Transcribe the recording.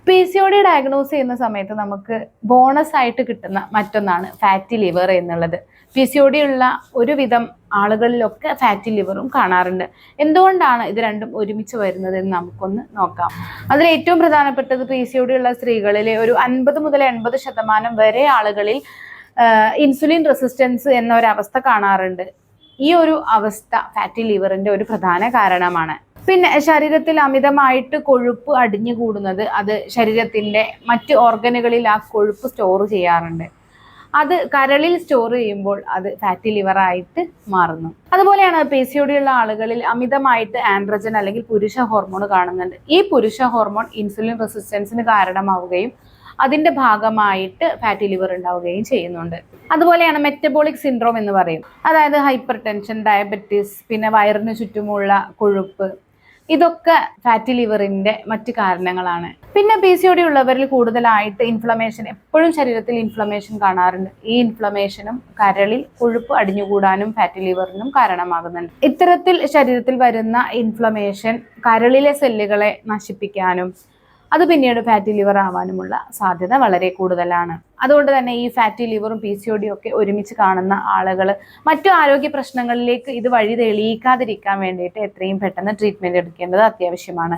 PCOD diagnose ചെയ്യുന്ന സമയത്ത് നമുക്ക് ബോണസ് ആയിട്ട് കിട്ടുന്ന മറ്റൊന്നാണ് ഫാറ്റി ലിവർ എന്നുള്ളത്. PCOD ഉള്ള ഒരുവിധം ആളുകളിലൊക്കെ ഫാറ്റി ലിവറും കാണാറുണ്ട്. എന്തുകൊണ്ടാണ് ഇത് രണ്ടും ഒരുമിച്ച് വരുന്നത് എന്ന് നമുക്കൊന്ന് നോക്കാം. അതിൽ ഏറ്റവും പ്രധാനപ്പെട്ടത് PCOD ഉള്ള സ്ത്രീകളിലെ ഒരു 50 മുതൽ 80% വരെ ആളുകളിൽ ഇൻസുലിൻ റെസിസ്റ്റൻസ് എന്ന ഒരു അവസ്ഥ കാണാറുണ്ട്. ഈ ഒരു അവസ്ഥ ഫാറ്റി ലിവറിന്റെ ഒരു പ്രധാന കാരണമാണ്. പിന്നെ ശരീരത്തിൽ അമിതമായിട്ട് കൊഴുപ്പ് അടിഞ്ഞുകൂടുന്നത് അത് ശരീരത്തിന്റെ മറ്റ് ഓർഗനുകളിൽ ആ കൊഴുപ്പ് സ്റ്റോർ ചെയ്യാറുണ്ട്. അത് കരളിൽ സ്റ്റോർ ചെയ്യുമ്പോൾ അത് ഫാറ്റി ലിവർ ആയിട്ട് മാറുന്നു. അതുപോലെയാണ് PCOD ഉള്ള ആളുകളിൽ അമിതമായിട്ട് ആൻഡ്രജൻ അല്ലെങ്കിൽ പുരുഷ ഹോർമോൺ കാണുന്നുണ്ട്. ഈ പുരുഷ ഹോർമോൺ ഇൻസുലിൻ റെസിസ്റ്റൻസിന് കാരണമാവുകയും അതിന്റെ ഭാഗമായിട്ട് ഫാറ്റി ലിവർ ഉണ്ടാവുകയും ചെയ്യുന്നുണ്ട്. അതുപോലെയാണ് മെറ്റബോളിക് സിൻഡ്രോം എന്ന് പറയും. അതായത് ഹൈപ്പർ ടെൻഷൻ, ഡയബറ്റീസ്, പിന്നെ വയറിന് ചുറ്റുമുള്ള കൊഴുപ്പ്, ഇതൊക്കെ ഫാറ്റി ലിവറിന്റെ മറ്റു കാരണങ്ങളാണ്. പിന്നെ PCOD ഉള്ളവരിൽ കൂടുതലായിട്ട് ഇൻഫ്ലമേഷൻ, എപ്പോഴും ശരീരത്തിൽ ഇൻഫ്ലമേഷൻ കാണാറുണ്ട്. ഈ ഇൻഫ്ലമേഷനും കരളിൽ കൊഴുപ്പ് അടിഞ്ഞുകൂടാനും ഫാറ്റി ലിവറിനും കാരണമാകുന്നുണ്ട്. ഇത്തരത്തിൽ ശരീരത്തിൽ വരുന്ന ഇൻഫ്ലമേഷൻ കരളിലെ സെല്ലുകളെ നശിപ്പിക്കാനും അത് പിന്നീട് ഫാറ്റി ലിവർ ആവാനുമുള്ള സാധ്യത വളരെ കൂടുതലാണ്. അതുകൊണ്ട് തന്നെ ഈ ഫാറ്റി ലിവറും PCOD ഒക്കെ ഒരുമിച്ച് കാണുന്ന ആളുകൾ മറ്റു ആരോഗ്യ പ്രശ്നങ്ങളിലേക്ക് ഇത് വഴി തെളിയിക്കാതിരിക്കാൻ വേണ്ടിയിട്ട് എത്രയും പെട്ടെന്ന് ട്രീറ്റ്മെന്റ് എടുക്കേണ്ടത് അത്യാവശ്യമാണ്.